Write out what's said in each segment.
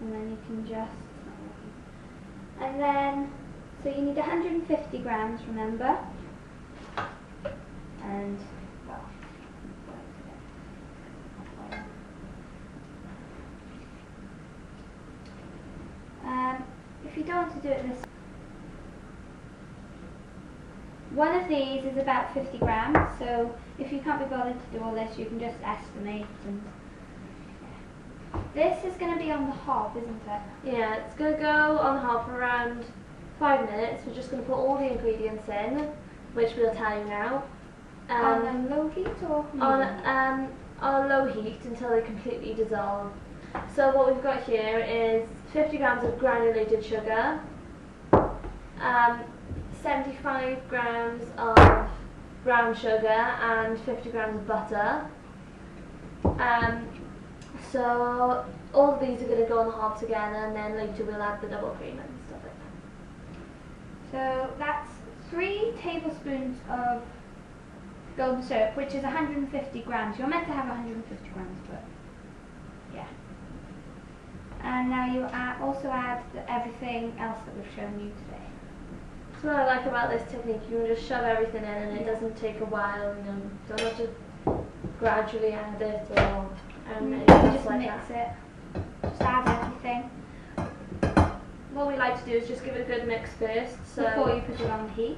and then you can just, and then, so you need 150 grams, remember, and, well, if you don't want to do it this, one of these is about 50 grams, so if you can't be bothered to do all this, you can just estimate. And this is going to be on the hob, isn't it? Yeah, it's going to go on the hob for around 5 minutes. We're just going to put all the ingredients in, which we'll tell you now. On low heat or medium? On low heat until they completely dissolve. So what we've got here is 50 grams of granulated sugar, 75 grams of brown sugar and 50 grams of butter. So all of these are going to go on the hob together, and then later we'll add the double cream and stuff like that. So that's 3 tablespoons of golden syrup, which is 150 grams. You're meant to have 150 grams, but yeah. And now you also add everything else that we've shown you today. So what I like about this technique, you can just shove everything in and it doesn't take a while, you know, don't have to gradually add it or you just like mix it, just add everything. What we like to do is just give it a good mix first, so before you put it on the heat.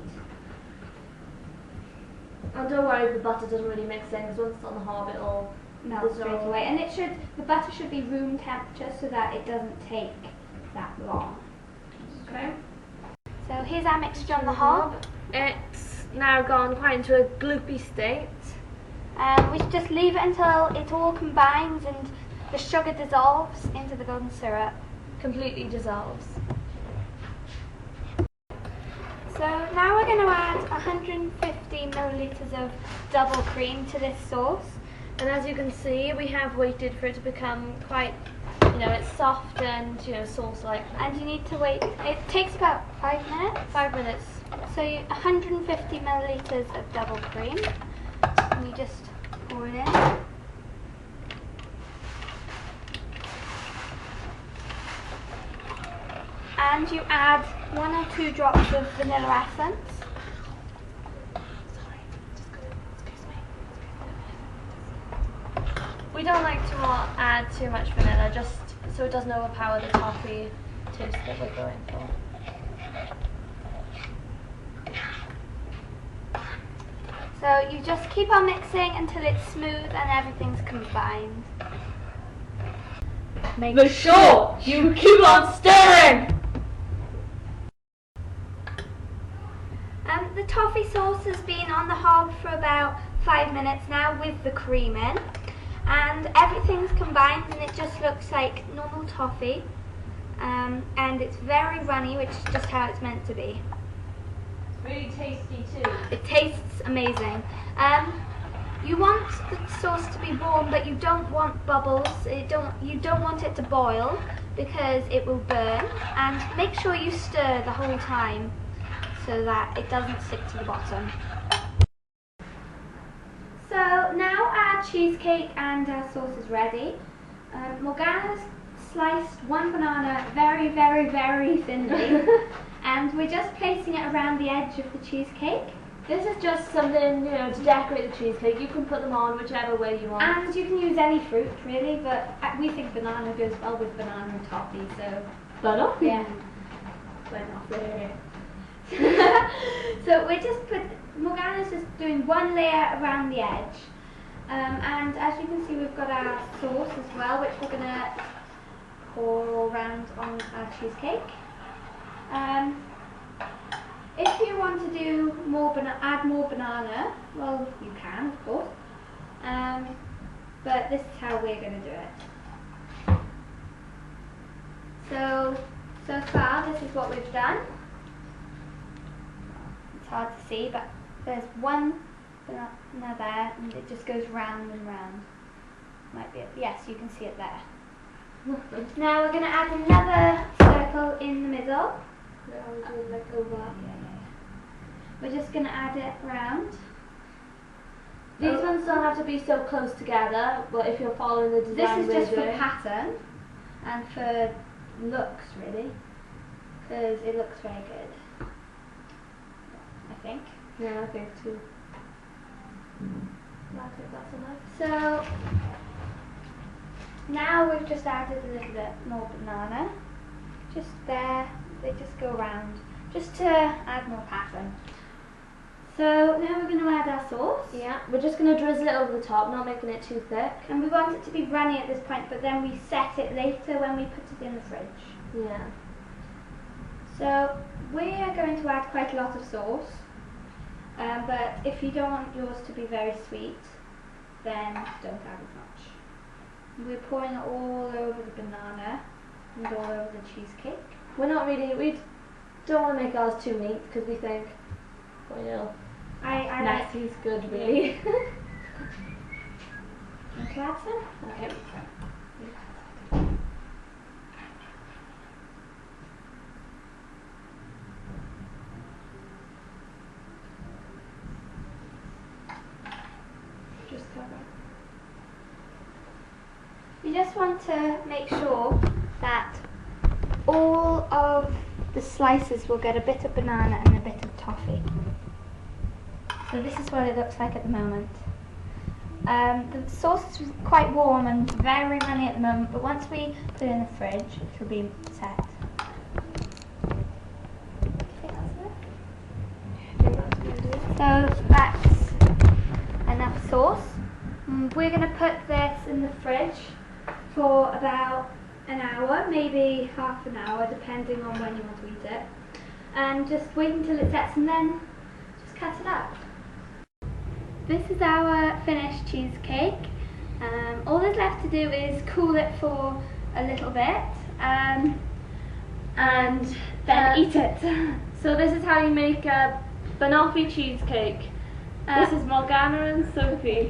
And don't worry if the butter doesn't really mix in, because once it's on the hob it'll melt straight away. And the butter should be room temperature so that it doesn't take that long. Okay. So here's our mixture on the hob. It's now gone quite into a gloopy state. We should just leave it until it all combines and the sugar dissolves into the golden syrup. Completely dissolves. So now we're going to add 150 millilitres of double cream to this sauce. And as you can see, we have waited for it to become quite, you know, it's soft and, you know, sauce-like. And you need to wait, it takes about 5 minutes. 5 minutes. So 150 millilitres of double cream. And you just pour it in. And you add 1 or 2 drops of vanilla essence. We don't like to add too much vanilla, just so it doesn't overpower the toffee taste that we're going for. So you just keep on mixing until it's smooth and everything's combined. Make sure you keep on stirring! The toffee sauce has been on the hob for about 5 minutes now with the cream in. And everything's combined and it just looks like normal toffee. And it's very runny, which is just how it's meant to be. It's really tasty too. It tastes amazing. You want the sauce to be warm, but you don't want bubbles. You don't want it to boil because it will burn. And make sure you stir the whole time so that it doesn't stick to the bottom. So now our cheesecake and our sauce is ready. Morgana's sliced 1 banana very, very, very thinly, and we're just placing it around the edge of the cheesecake. This is just something, you know, to decorate the cheesecake. You can put them on whichever way you want. And you can use any fruit, really, but we think banana goes well with banana and toffee, so... Banoffee? Yeah. Banoffee. So we're just Morgana's just doing 1 layer around the edge. And as you can see, we've got our sauce as well, which we're going to pour all around on our cheesecake. If you want to do add more banana, well, you can, of course. But this is how we're going to do it. So far, this is what we've done. It's hard to see, but there's 1 banana there, and it just goes round and round. Might be it. Yes, you can see it there. Now we're going to add another circle in the middle. Yeah, we'll do it like over. Yeah. We're just going to add it round. These ones don't have to be so close together, but if you're following the design, this is just for pattern and for looks, really, because it looks very good, I think. Yeah, I think too. I think that's enough. So now we've just added a little bit more banana, just there, they just go around, just to add more pattern. So now we're going to add our sauce. Yeah, we're just going to drizzle it over the top, not making it too thick. And we want it to be runny at this point, but then we set it later when we put it in the fridge. Yeah. So we are going to add quite a lot of sauce, but if you don't want yours to be very sweet, then don't add as much. We're pouring it all over the banana and all over the cheesecake. We don't want to make ours too neat because we think, well, you know, I nasty is good, really. Want to add some? Okay. Just cover. You just want to make sure that all of the slices will get a bit of banana and a bit of toffee. So this is what it looks like at the moment. The sauce is quite warm and very runny at the moment, but once we put it in the fridge, it will be set. So that's enough sauce. We're going to put this in the fridge for about an hour, maybe half an hour, depending on when you want to eat it. And just wait until it sets and then just cut it up. This is our finished cheesecake. All there's left to do is cool it for a little bit and then eat it. So this is how you make a Banoffee cheesecake. This is Morgana and Sophie.